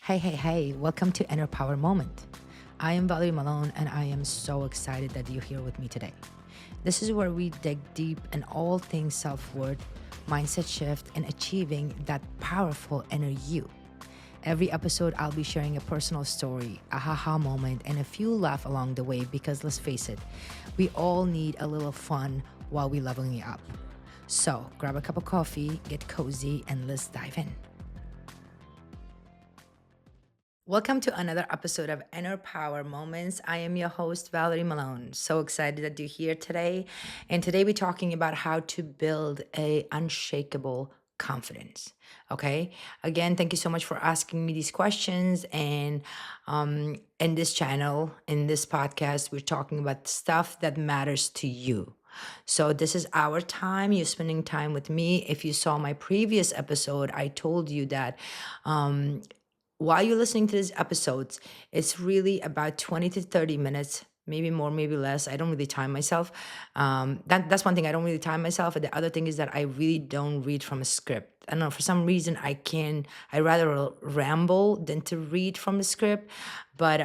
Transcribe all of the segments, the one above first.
Hey, welcome to Inner Power Moment. I am Valerie Malone, and I am so excited that you're here with me today. This is where we dig deep in all things self worth, mindset shift, and achieving that powerful inner you. Every episode, I'll be sharing a personal story, a haha moment, and a few laugh along the way because let's face it, we all need a little fun while we leveling up. So grab a cup of coffee, get cozy, and let's dive in. Welcome to another episode of Inner Power Moments. I am your host, Valerie Malone. So excited that you're here today. And today we're talking about how to build a unshakable confidence. Okay. Again, thank you so much for asking me these questions. And in this channel, in this podcast, we're talking about stuff that matters to you. So this is our time. You're spending time with me. If you saw my previous episode, I told you that while you're listening to these episodes, it's really about 20 to 30 minutes, maybe more, maybe less. I don't really time myself. That's one thing. I don't really time myself. And the other thing is that I really don't read from a script. I don't know, for some reason I rather ramble than to read from the script. But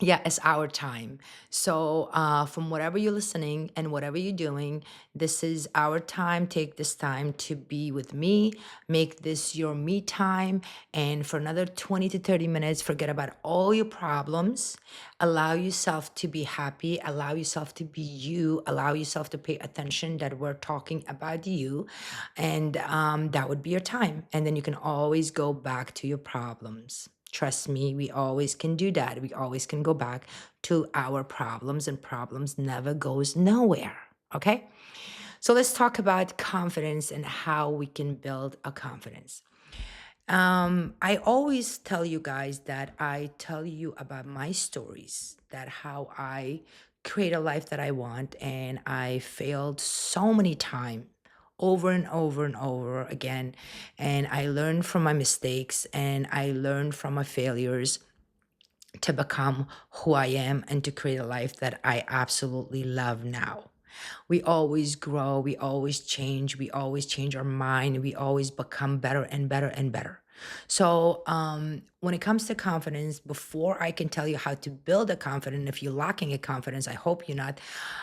yeah, it's our time. So, from whatever you're listening and whatever you're doing, this is our time. Take this time to be with me. Make this your me time. And for another 20 to 30 minutes, forget about all your problems. Allow yourself to be happy. Allow yourself to be you. Allow yourself to pay attention that we're talking about you. And that would be your time. And then you can always go back to your problems. Trust me, we always can do that. We always can go back to our problems, and problems never goes nowhere. Okay? So let's talk about confidence and how we can build a confidence. I always tell you guys that I tell you about my stories, that how I create a life that I want, and I failed so many times over and over and over again. And I learned from my mistakes and I learned from my failures to become who I am and to create a life that I absolutely love now. We always grow, we always change our mind, we always become better and better and better. So, when it comes to confidence, before I can tell you how to build a confidence, if you're lacking a confidence, I hope you're not.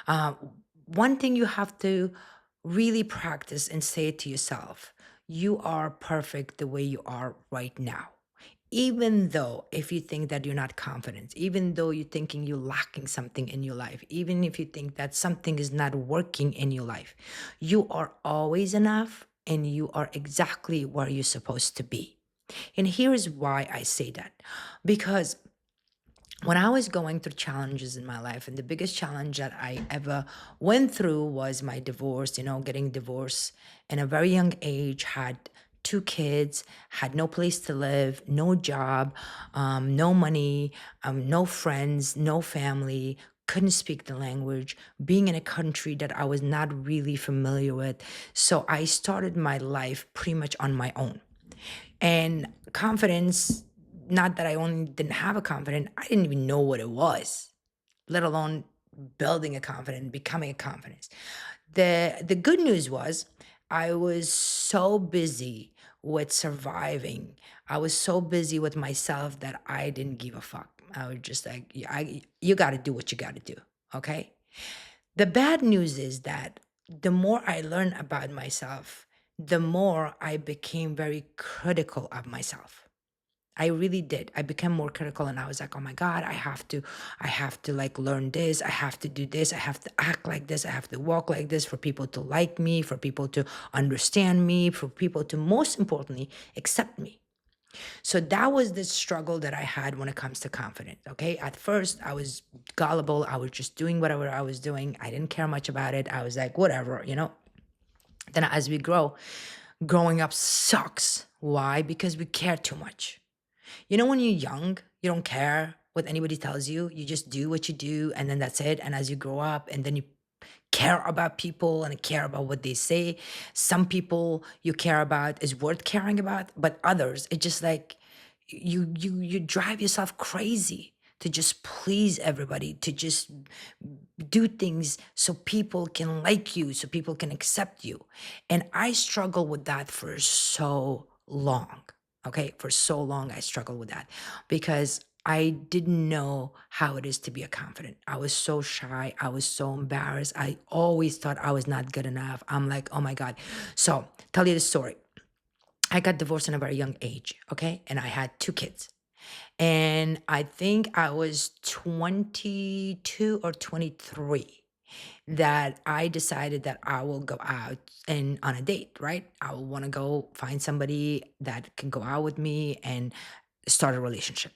Uh, One thing you have to really practice and say it to yourself: you are perfect the way you are right now. Even though if you think that you're not confident, even though you're thinking you're lacking something in your life, even if you think that something is not working in your life, you are always enough and you are exactly where you're supposed to be. And here is why I say that. Because when I was going through challenges in my life, and the biggest challenge that I ever went through was my divorce, getting divorced in a very young age, had two kids, had no place to live, no job, no money, no friends, no family, couldn't speak the language, being in a country that I was not really familiar with. So I started my life pretty much on my own. And confidence, not that I only didn't have a confidence, I didn't even know what it was, let alone building a confidence, becoming a confidence. The good news was I was so busy with surviving. I was so busy with myself that I didn't give a fuck. I was just like, you got to do what you got to do. Okay. The bad news is that the more I learned about myself, the more I became very critical of myself. I really did. I became more critical and I was like, oh my God, I have to like learn this. I have to do this. I have to act like this. I have to walk like this for people to like me, for people to understand me, for people to most importantly accept me. So that was the struggle that I had when it comes to confidence. Okay. At first, I was gullible. I was just doing whatever I was doing. I didn't care much about it. I was like, whatever. Then as we grow, growing up sucks. Why? Because we care too much. When you're young, you don't care what anybody tells you. You just do what you do, and then that's it. And as you grow up, and then you care about people and care about what they say. Some people you care about is worth caring about, but others, it's just like you drive yourself crazy to just please everybody, to just do things so people can like you, so people can accept you. And I struggled with that for so long. Okay. For so long, I struggled with that because I didn't know how it is to be a confident. I was so shy. I was so embarrassed. I always thought I was not good enough. I'm like, oh my God. So, tell you the story. I got divorced at a very young age. Okay. And I had two kids. And I think I was 22 or 23 that I decided that I will go out and on a date, right? I will want to go find somebody that can go out with me and start a relationship.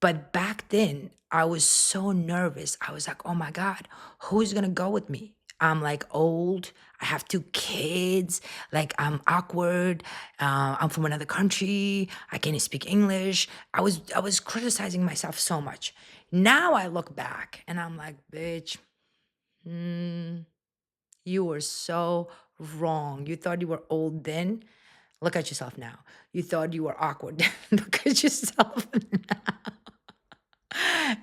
But back then, I was so nervous. I was like, oh my God, who's gonna go with me? I'm like old. I have two kids. Like I'm awkward. I'm from another country. I can't speak English. I was criticizing myself so much. Now I look back and I'm like, bitch, mm, you were so wrong. You thought you were old then. Look at yourself now. You thought you were awkward. Look at yourself now.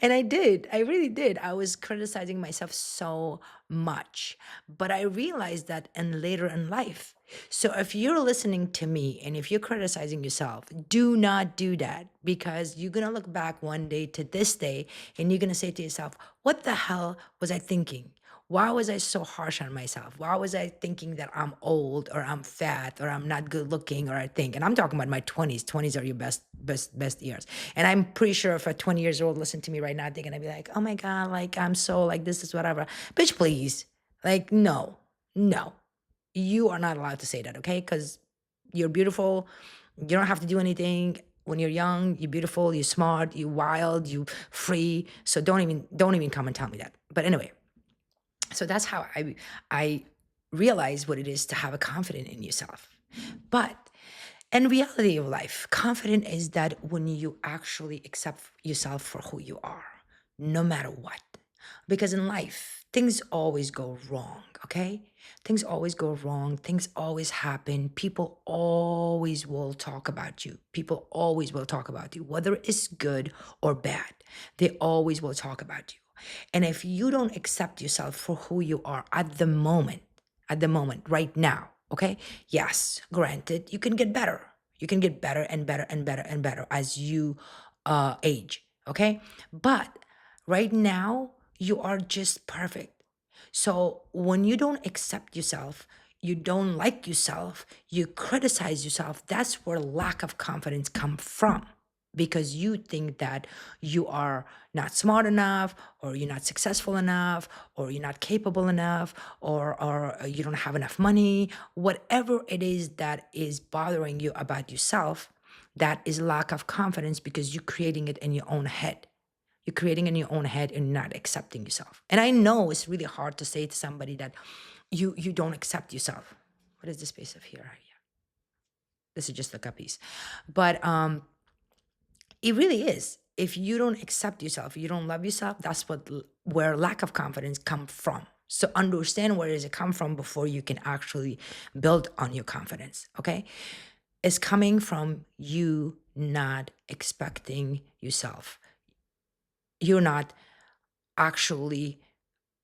And I did. I really did. I was criticizing myself so much. But I realized that in later in life. So if you're listening to me and if you're criticizing yourself, do not do that because you're going to look back one day to this day and you're going to say to yourself, what the hell was I thinking? Why was I so harsh on myself? Why was I thinking that I'm old or I'm fat or I'm not good looking or I think, and I'm talking about my 20s. 20s are your best years. And I'm pretty sure if a 20 years old listen to me right now, they're gonna be like, oh my God, like I'm so like this is whatever. Bitch, please. Like, no, no. You are not allowed to say that, okay? Because you're beautiful. You don't have to do anything. When you're young, you're beautiful, you're smart, you're wild, you free. So don't even come and tell me that. But anyway, so that's how I realize what it is to have a confidence in yourself. But in reality of life, confident is that when you actually accept yourself for who you are, no matter what. Because in life, things always go wrong, okay? Things always go wrong. Things always happen. People always will talk about you. People always will talk about you, whether it's good or bad. They always will talk about you. And if you don't accept yourself for who you are at the moment, right now, okay? Yes, granted, you can get better. You can get better and better and better and better as you age, okay? But right now, you are just perfect. So when you don't accept yourself, you don't like yourself, you criticize yourself, that's where lack of confidence come from. Because you think that you are not smart enough, or you're not successful enough, or you're not capable enough, or you don't have enough money, whatever it is that is bothering you about yourself, that is lack of confidence because you're creating it in your own head. You're creating in your own head and not accepting yourself. And I know it's really hard to say to somebody that you don't accept yourself. What is the space of here? Yeah, this is just a piece. But it really is. If you don't accept yourself, you don't love yourself, that's where lack of confidence come from. So understand where does it come from before you can actually build on your confidence, okay? It's coming from you not expecting yourself. You're not actually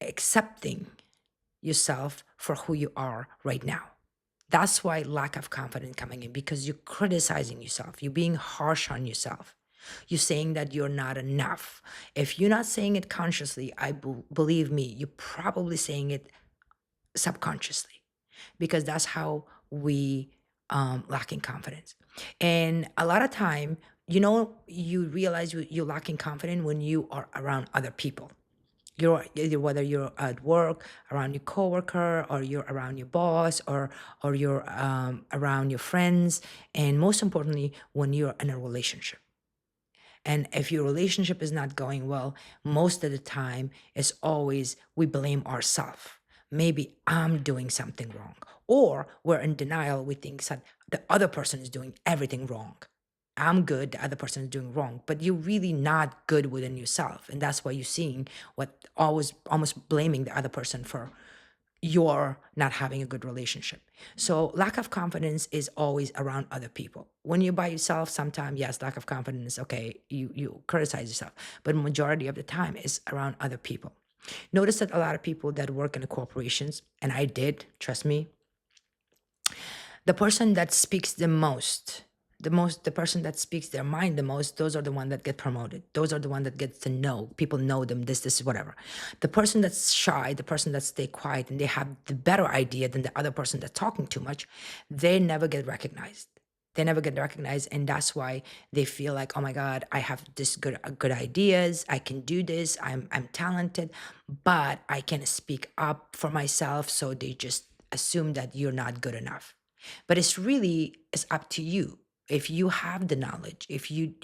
accepting yourself for who you are right now. That's why lack of confidence coming in because you're criticizing yourself. You're being harsh on yourself. You're saying that you're not enough. If you're not saying it consciously, believe me, you're probably saying it subconsciously because that's how we lacking confidence. And a lot of time, you realize you're lacking confidence when you are around other people. Whether you're at work around your coworker, or you're around your boss, or you're around your friends, and most importantly when you're in a relationship. And if your relationship is not going well, most of the time it's always we blame ourselves. Maybe I'm doing something wrong, or we're in denial. We think that the other person is doing everything wrong. I'm good, the other person is doing wrong, but you're really not good within yourself. And that's why you're seeing what always almost blaming the other person for your not having a good relationship. So lack of confidence is always around other people. When you're by yourself, sometimes yes, lack of confidence, okay, you criticize yourself, but majority of the time is around other people. Notice that a lot of people that work in the corporations, and I did, trust me, the person that speaks the most, The person that speaks their mind the most, those are the one that get promoted. Those are the one that gets to know. People know them, this, whatever. The person that's shy, the person that stay quiet and they have the better idea than the other person that's talking too much, they never get recognized. They never get recognized, and that's why they feel like, oh my God, I have this good ideas. I can do this. I'm talented, but I can speak up for myself. So they just assume that you're not good enough. But it's up to you. If you have the knowledge, if you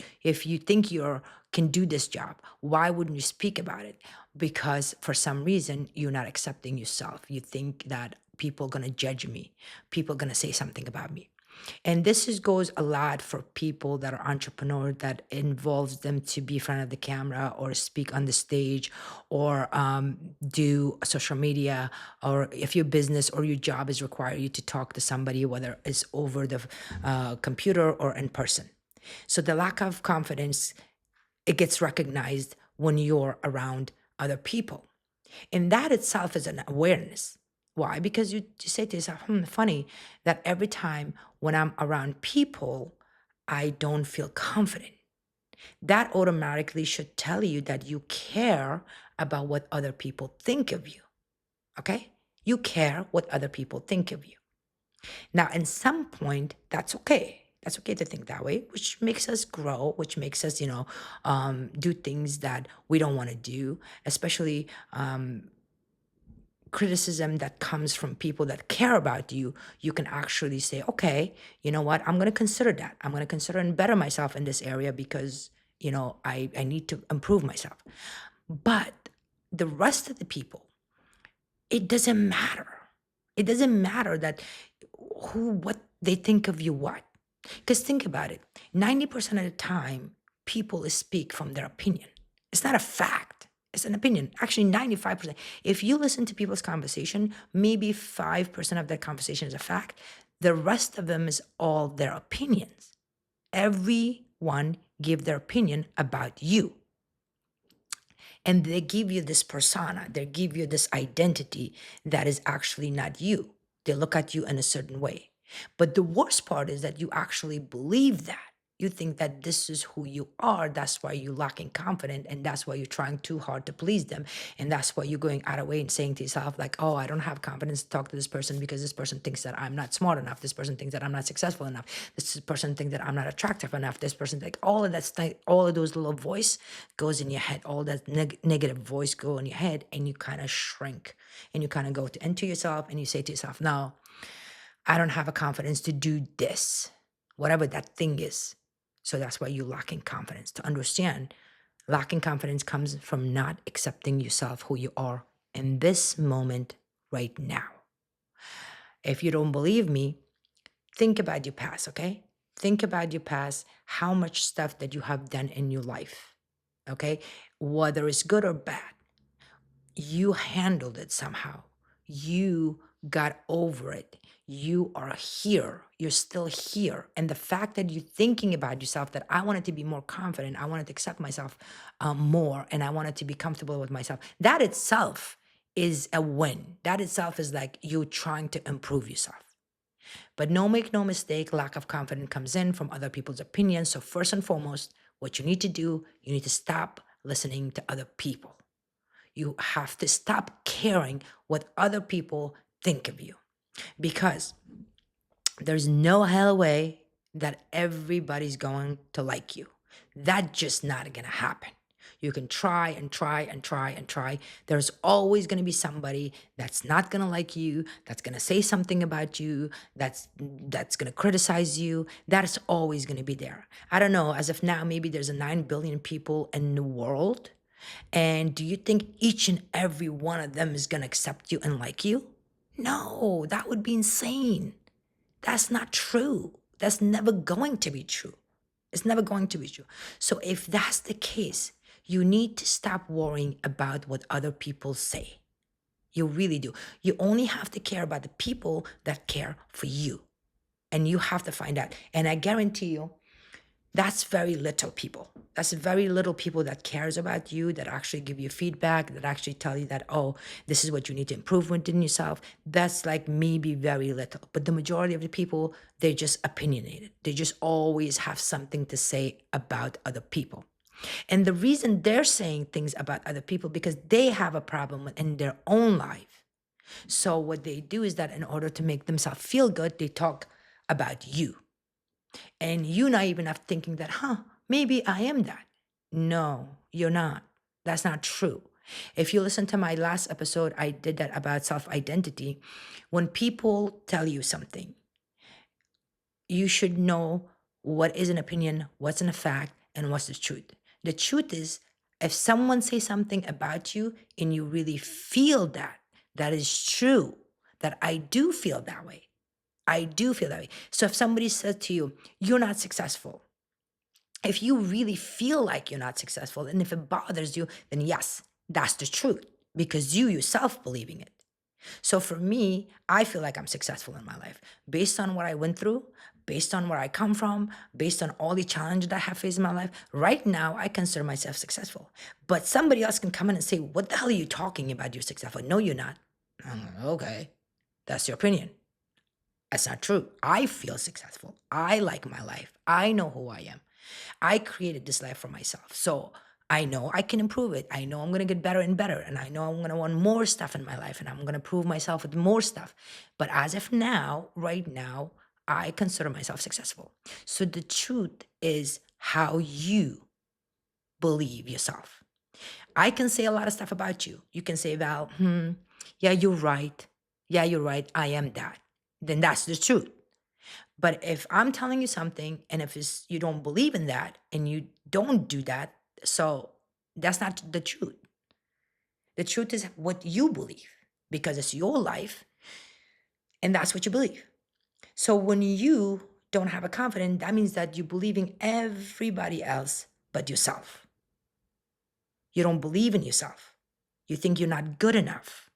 think you can do this job, why wouldn't you speak about it? Because for some reason you're not accepting yourself. You think that people are gonna judge me, people are gonna say something about me. And goes a lot for people that are entrepreneurs, that involves them to be in front of the camera or speak on the stage or do social media, or if your business or your job is require you to talk to somebody, whether it's over the computer or in person. So the lack of confidence, it gets recognized when you're around other people. And that itself is an awareness. Why? Because you say to yourself, funny that every time when I'm around people, I don't feel confident. That automatically should tell you that you care about what other people think of you. Okay? You care what other people think of you. Now, in some point, that's okay. That's okay to think that way, which makes us grow, which makes us, do things that we don't want to do, especially criticism that comes from people that care about you. You can actually say, okay, you know what? I'm going to consider that. I'm going to consider and better myself in this area because, I need to improve myself. But the rest of the people, it doesn't matter. It doesn't matter that what they think of you, what. Because think about it, 90% of the time, people speak from their opinion. It's not a fact, it's an opinion. Actually, 95%. If you listen to people's conversation, maybe 5% of that conversation is a fact. The rest of them is all their opinions. Everyone give their opinion about you. And they give you this persona, they give you this identity that is actually not you. They look at you in a certain way. But the worst part is that you actually believe that. You think that this is who you are. That's why you're lacking confidence. And that's why you're trying too hard to please them. And that's why you're going out of way and saying to yourself, like, oh, I don't have confidence to talk to this person because this person thinks that I'm not smart enough. This person thinks that I'm not successful enough. This person thinks that I'm not attractive enough. This person, like all of that stuff, all of those little voice goes in your head. All that negative voice go in your head, and you kind of shrink and you kind of go into yourself and you say to yourself, no, I don't have a confidence to do this, whatever that thing is. So that's why you're lacking confidence. To understand, lacking confidence comes from not accepting yourself, who you are in this moment right now. If you don't believe me, think about your past, okay? Think about your past, how much stuff that you have done in your life, okay? Whether it's good or bad, you handled it somehow. You got over it. You are here. You're still here. And the fact that you're thinking about yourself, that I wanted to be more confident, I wanted to accept myself more, and I wanted to be comfortable with myself, that itself is a win. That itself is like you trying to improve yourself. But make no mistake, lack of confidence comes in from other people's opinions. So, first and foremost, what you need to do, you need to stop listening to other people. You have to stop caring what other people think of you, because there's no hell way that everybody's going to like you. That's just not going to happen. You can try and try and try and try. There's always going to be somebody that's not going to like you, that's going to say something about you, that's going to criticize you. That is always going to be there. I don't know, as of now, maybe there's a 9 billion people in the world. And do you think each and every one of them is going to accept you and like you? No, that would be insane. That's not true. That's never going to be true. It's never going to be true. So if that's the case, you need to stop worrying about what other people say. You really do. You only have to care about the people that care for you. And you have to find out. And I guarantee you, that's very little people. That's very little people that cares about you, that actually give you feedback, that actually tell you that, oh, this is what you need to improve within yourself. That's like maybe very little. But the majority of the people, they're just opinionated. They just always have something to say about other people. And the reason they're saying things about other people because they have a problem in their own life. So what they do is that in order to make themselves feel good, they talk about you. And you naive enough thinking that, maybe I am that. No, you're not. That's not true. If you listen to my last episode, I did that about self identity. When people tell you something, you should know what is an opinion, what's in a fact, and what's the truth. The truth is, if someone says something about you and you really feel that, that is true, that I do feel that way. I do feel that way. So if somebody says to you, you're not successful, if you really feel like you're not successful and if it bothers you, then yes, that's the truth because you yourself believing it. So for me, I feel like I'm successful in my life based on what I went through, based on where I come from, based on all the challenges that I have faced in my life. Right now, I consider myself successful. But somebody else can come in and say, what the hell are you talking about? You're successful. No, you're not. I'm like, okay, that's your opinion. That's not true. I feel successful. I like my life. I know who I am. I created this life for myself. So I know I can improve it. I know I'm going to get better and better. And I know I'm going to want more stuff in my life and I'm going to prove myself with more stuff. But as of now, right now, I consider myself successful. So the truth is how you believe yourself. I can say a lot of stuff about you. You can say, Val, yeah, you're right. Yeah, you're right. I am that. Then that's the truth. But if I'm telling you something and if you don't believe in that and you don't do that, so that's not the truth. The truth is what you believe because it's your life and that's what you believe. So when you don't have a confidence, that means that you're believing everybody else but yourself. You don't believe in yourself. You think you're not good enough.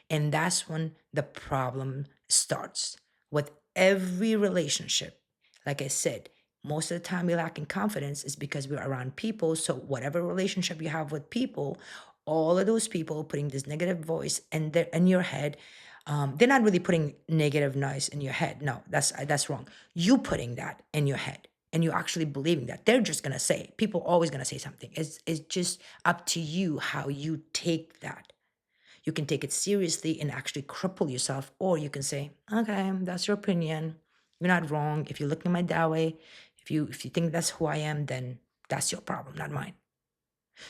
And that's when the problem starts with every relationship. Like I said, most of the time we lack in confidence is because we're around people. So whatever relationship you have with people, all of those people putting this negative voice in your head, they're not really putting negative noise in your head. No, that's wrong. You putting that in your head and you actually believing that. They're just gonna say, people always gonna say something. It's just up to you how you take that. You can take it seriously and actually cripple yourself, or you can say, okay, that's your opinion. You're not wrong. If you're looking at my that way, if you think that's who I am, then that's your problem, not mine.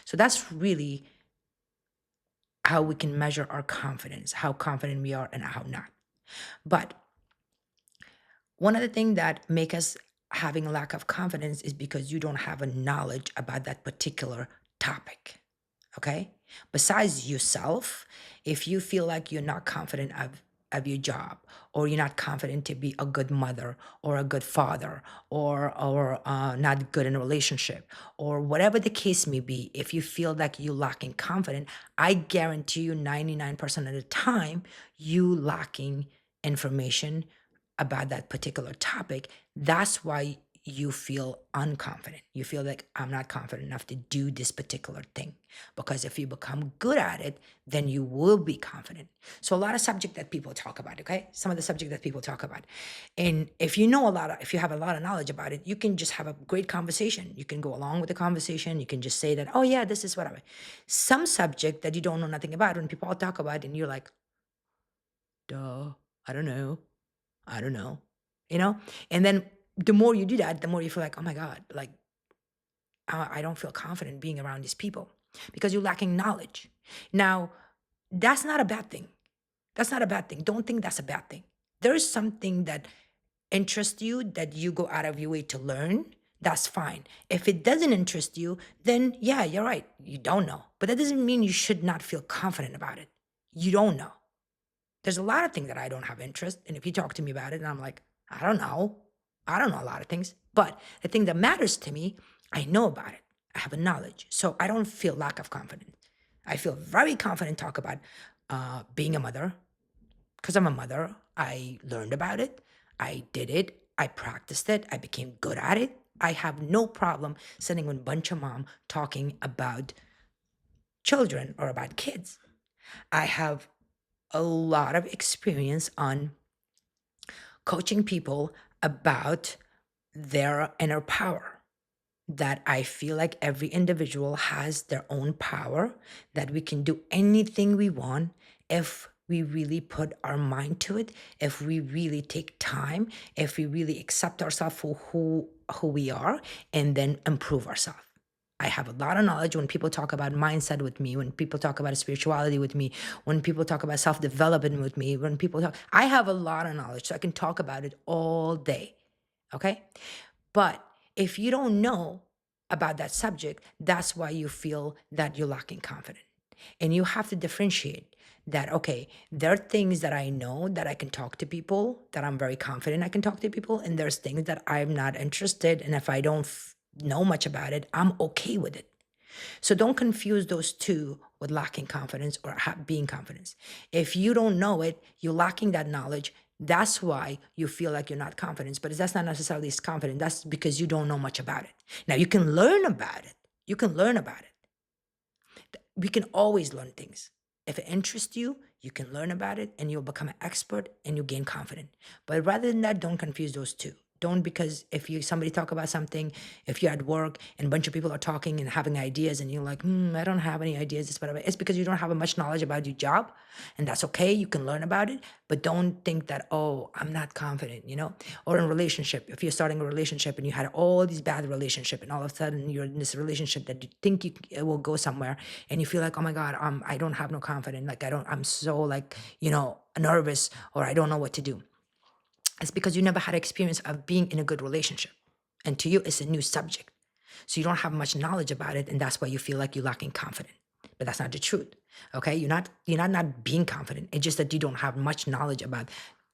So that's really how we can measure our confidence, how confident we are and how not. But one of the things that make us having a lack of confidence is because you don't have a knowledge about that particular topic. Okay. Besides yourself, if you feel like you're not confident of your job, or you're not confident to be a good mother or a good father, or not good in a relationship, or whatever the case may be, if you feel like you lacking confidence, I guarantee you 99% of the time you lacking information about that particular topic. That's why you feel unconfident. You feel like I'm not confident enough to do this particular thing. Because if you become good at it, then you will be confident. So a lot of subject that people talk about, okay? Some of the subject that people talk about. And if you know if you have a lot of knowledge about it, you can just have a great conversation. You can go along with the conversation. You can just say that, oh yeah, this is what I. Some subject that you don't know nothing about, when people talk about it and you're like, duh, I don't know. I don't know, you know? And then the more you do that, the more you feel like, oh my God, like I don't feel confident being around these people because you're lacking knowledge. Now, that's not a bad thing. That's not a bad thing. Don't think that's a bad thing. There's something that interests you that you go out of your way to learn. That's fine. If it doesn't interest you, then yeah, you're right. You don't know. But that doesn't mean you should not feel confident about it. You don't know. There's a lot of things that I don't have interest. And if you talk to me about it, and I'm like, I don't know. I don't know a lot of things. But the thing that matters to me, I know about it. I have a knowledge. So I don't feel lack of confidence. I feel very confident talk about being a mother because I'm a mother. I learned about it. I did it. I practiced it. I became good at it. I have no problem sitting with a bunch of mom talking about children or about kids. I have a lot of experience on coaching people about their inner power. That I feel like every individual has their own power, that we can do anything we want if we really put our mind to it, if we really take time, if we really accept ourselves for who we are, and then improve ourselves. I have a lot of knowledge when people talk about mindset with me, when people talk about spirituality with me, when people talk about self development with me, when people talk, I have a lot of knowledge, so I can talk about it all day. Okay. But if you don't know about that subject, that's why you feel that you're lacking confidence. And you have to differentiate that, okay, there are things that I know that I can talk to people, that I'm very confident I can talk to people. And there's things that I'm not interested. And if I don't know much about it, I'm okay with it. So don't confuse those two with lacking confidence or being confident. If you don't know it, you're lacking that knowledge. That's why you feel like you're not confident, but that's not necessarily confident. That's because you don't know much about it. Now you can learn about it. You can learn about it. We can always learn things. If it interests you, you can learn about it and you'll become an expert and you gain confidence. But rather than that, don't confuse those two. Don't, because if you somebody talk about something, if you're at work and a bunch of people are talking and having ideas and you're like, I don't have any ideas, it's because you don't have much knowledge about your job, and that's okay. You can learn about it, but don't think that, oh, I'm not confident, Or in relationship, if you're starting a relationship and you had all these bad relationship and all of a sudden you're in this relationship that you think it will go somewhere and you feel like, oh my God, I don't have no confidence. Like I'm so like, nervous, or I don't know what to do. It's because you never had experience of being in a good relationship. And to you, it's a new subject. So you don't have much knowledge about it, and that's why you feel like you're lacking confidence. But that's not the truth. Okay. You're not being confident. It's just that you don't have much knowledge about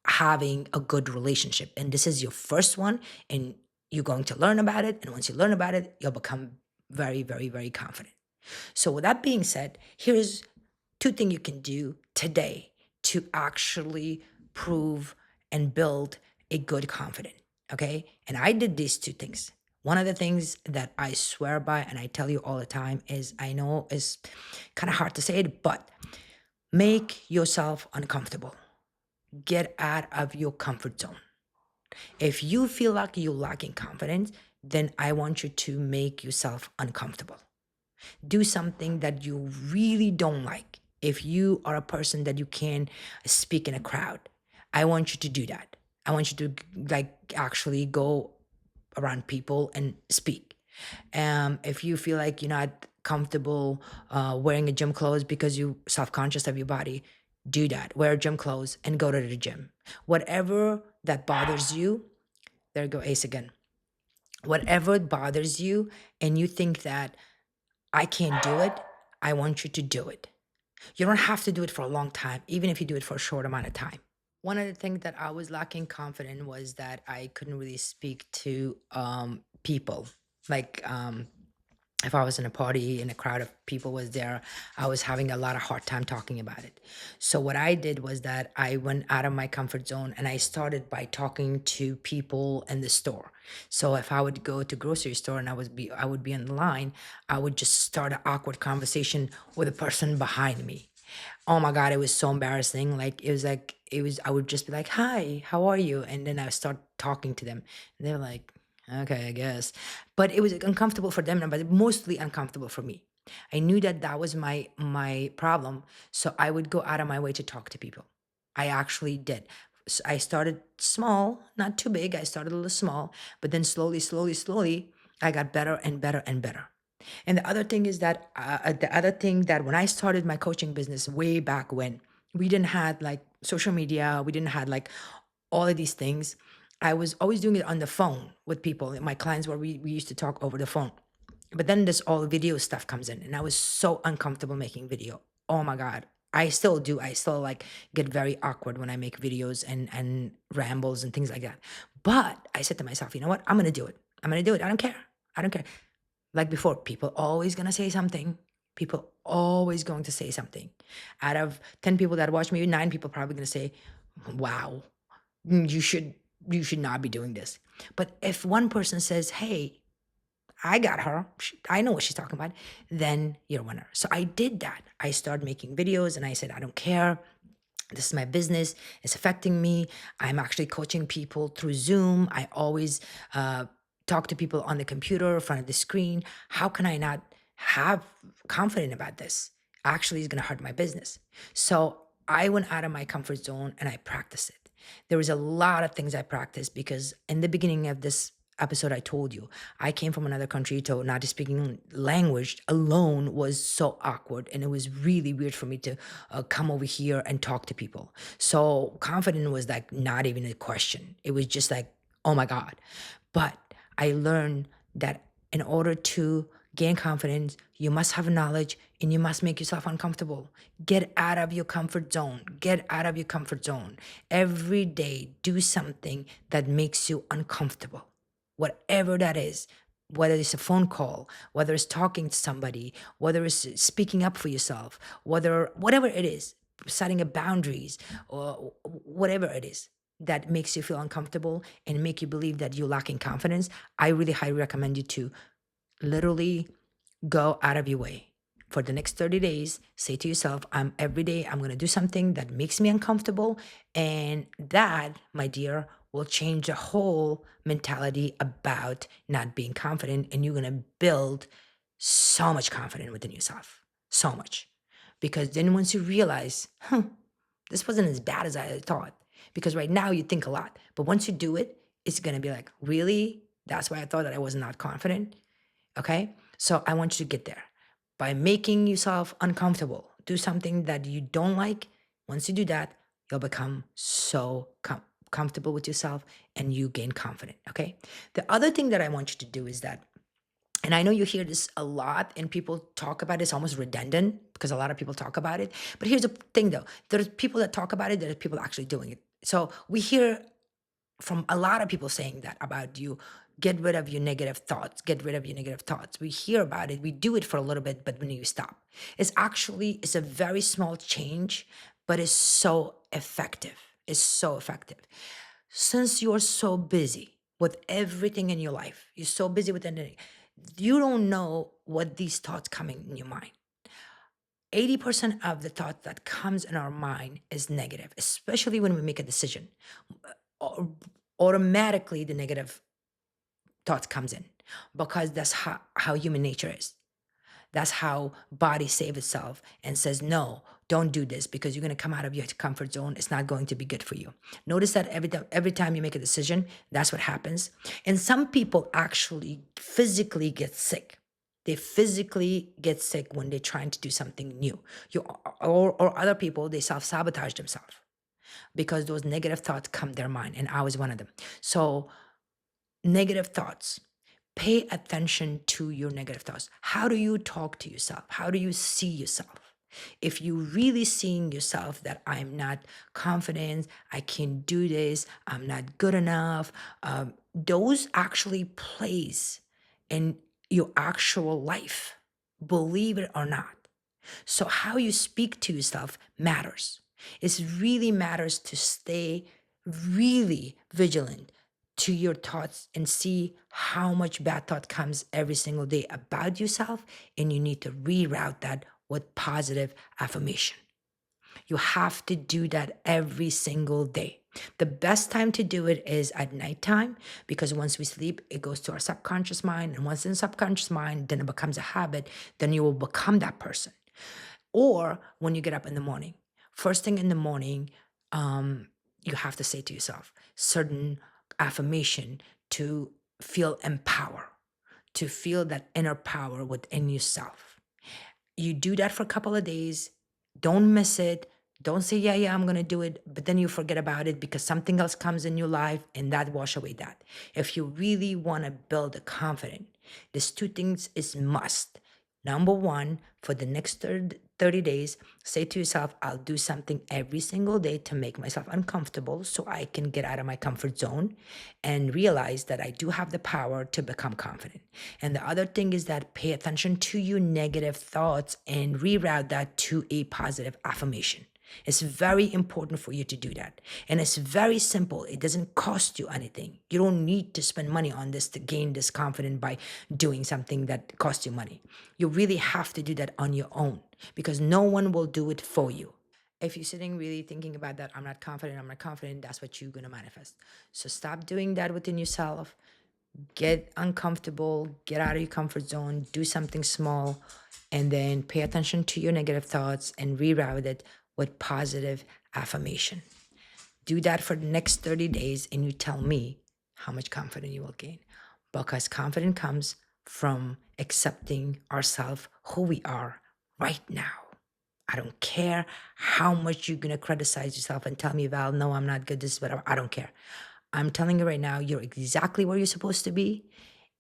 having a good relationship. And this is your first one, and you're going to learn about it. And once you learn about it, you'll become very, very, very confident. So with that being said, here's two things you can do today to actually prove and build a good confidence. Okay. And I did these two things. One of the things that I swear by and I tell you all the time is, I know it's kind of hard to say it, but make yourself uncomfortable. Get out of your comfort zone. If you feel like you're lacking confidence, then I want you to make yourself uncomfortable. Do something that you really don't like. If you are a person that you can speak in a crowd, I want you to do that. I want you to like actually go around people and speak. If you feel like you're not comfortable wearing a gym clothes because you self-conscious of your body, do that. Wear gym clothes and go to the gym. Whatever that bothers you, there you go, Ace again. Whatever bothers you and you think that I can't do it, I want you to do it. You don't have to do it for a long time, even if you do it for a short amount of time. One of the things that I was lacking confidence was that I couldn't really speak to people. Like if I was in a party and a crowd of people was there, I was having a lot of hard time talking about it. So what I did was that I went out of my comfort zone and I started by talking to people in the store. So if I would go to grocery store and I would be in the line, I would just start an awkward conversation with a person behind me. Oh my God, it was so embarrassing. I would just be like, hi, how are you? And then I would start talking to them. And they were like, okay, I guess. But it was uncomfortable for them, but mostly uncomfortable for me. I knew that that was my problem. So I would go out of my way to talk to people. I actually did. I started small, not too big. I started a little small, but then slowly, slowly, slowly, I got better and better and better. And the other thing that when I started my coaching business way back when, we didn't had like social media, we didn't had like all of these things. I was always doing it on the phone with people. My clients where we used to talk over the phone. But then this all video stuff comes in, and I was so uncomfortable making video. Oh my God. I still do. I still like get very awkward when I make videos and rambles and things like that. But I said to myself, you know what? I'm gonna do it. I'm gonna do it. I don't care. I don't care. Like before, people always gonna say something. People always going to say something. Out of 10 people that watch me, 9 people probably gonna say, wow, you should You should not be doing this. But if one person says, hey, I got her, I know what she's talking about, then you're a winner. So I did that. I started making videos and I said, I don't care. This is my business. It's affecting me. I'm actually coaching people through Zoom. I always uh, talk to people on the computer in front of the screen. How can I not have confidence about this? Actually, it's going to hurt my business. So I went out of my comfort zone and I practiced it. There was a lot of things I practiced because in the beginning of this episode, I told you I came from another country, so not speaking language alone was so awkward, and it was really weird for me to come over here and talk to people. So confidence was like not even a question. It was just like, oh my God. But I learned that in order to gain confidence, you must have knowledge and you must make yourself uncomfortable. Get out of your comfort zone. Get out of your comfort zone. Every day, do something that makes you uncomfortable, whatever that is, whether it's a phone call, whether it's talking to somebody, whether it's speaking up for yourself, whatever it is, setting up boundaries, or whatever it is that makes you feel uncomfortable and make you believe that you're lacking confidence. I really highly recommend you to literally go out of your way. For the next 30 days, say to yourself, every day I'm going to do something that makes me uncomfortable. And that, my dear, will change the whole mentality about not being confident. And you're going to build so much confidence within yourself. So much. Because then once you realize, this wasn't as bad as I had thought. Because right now you think a lot. But once you do it, it's going to be like, really? That's why I thought that I was not confident. Okay. So I want you to get there by making yourself uncomfortable. Do something that you don't like. Once you do that, you'll become so comfortable with yourself and you gain confidence. Okay. The other thing that I want you to do is that, and I know you hear this a lot and people talk about it, it's almost redundant because a lot of people talk about it. But here's the thing though, there's people that talk about it, there's people actually doing it. So we hear from a lot of people saying that about you. Get rid of your negative thoughts. Get rid of your negative thoughts. We hear about it. We do it for a little bit, but when you stop, it's a very small change, but it's so effective. It's so effective. Since you're so busy with everything in your life, you're so busy with anything, you don't know what these thoughts coming in your mind. 80% of the thought that comes in our mind is negative, especially when we make a decision. Au- Automatically, the negative thoughts comes in because that's how human nature is. That's how body save itself and says, no, don't do this because you're going to come out of your comfort zone. It's not going to be good for you. Notice that every time you make a decision, that's what happens. And some people actually physically get sick. They physically get sick when they're trying to do something new. Or other people, they self-sabotage themselves because those negative thoughts come to their mind. And I was one of them. So negative thoughts. Pay attention to your negative thoughts. How do you talk to yourself? How do you see yourself? If you really seeing yourself that I'm not confident, I can't do this, I'm not good enough, those actually plays in your actual life, believe it or not. So how you speak to yourself matters. It really matters to stay really vigilant to your thoughts and see how much bad thought comes every single day about yourself, and you need to reroute that with positive affirmation. You have to do that every single day. The best time to do it is at nighttime because once we sleep, it goes to our subconscious mind. And once in subconscious mind, then it becomes a habit, then you will become that person. Or when you get up in the morning, first thing in the morning, you have to say to yourself certain affirmation to feel empowered, to feel that inner power within yourself. You do that for a couple of days. Don't miss it. Don't say, yeah, yeah, I'm going to do it. But then you forget about it because something else comes in your life and that wash away that. If you really want to build a confidence, these two things is must. Number one, for the next 30 days, say to yourself, I'll do something every single day to make myself uncomfortable so I can get out of my comfort zone and realize that I do have the power to become confident. And the other thing is that pay attention to your negative thoughts and reroute that to a positive affirmation. It's very important for you to do that. And it's very simple. It doesn't cost you anything. You don't need to spend money on this to gain this confidence by doing something that costs you money. You really have to do that on your own because no one will do it for you. If you're sitting really thinking about that, I'm not confident, that's what you're going to manifest. So stop doing that within yourself. Get uncomfortable, get out of your comfort zone, do something small, and then pay attention to your negative thoughts and reroute it with positive affirmation. Do that for the next 30 days, and you tell me how much confidence you will gain. Because confidence comes from accepting ourselves, who we are right now. I don't care how much you're gonna criticize yourself and tell me, Val, no, I'm not good, this is whatever. I don't care. I'm telling you right now, you're exactly where you're supposed to be,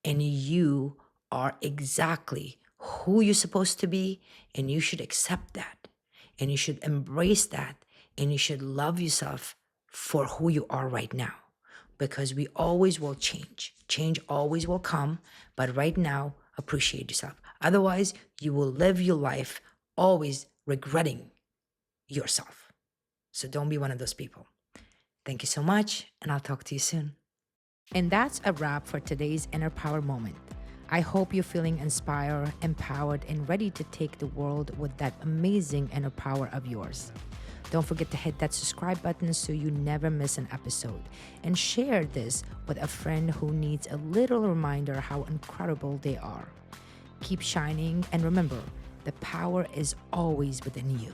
and you are exactly who you're supposed to be, and you should accept that, and you should embrace that, and you should love yourself for who you are right now. Because we always will change. Change always will come, but right now, appreciate yourself. Otherwise, you will live your life always regretting yourself. So don't be one of those people. Thank you so much, and I'll talk to you soon. And that's a wrap for today's Inner Power Moment. I hope you're feeling inspired, empowered, and ready to take the world with that amazing inner power of yours. Don't forget to hit that subscribe button so you never miss an episode. And share this with a friend who needs a little reminder how incredible they are. Keep shining, and remember, the power is always within you.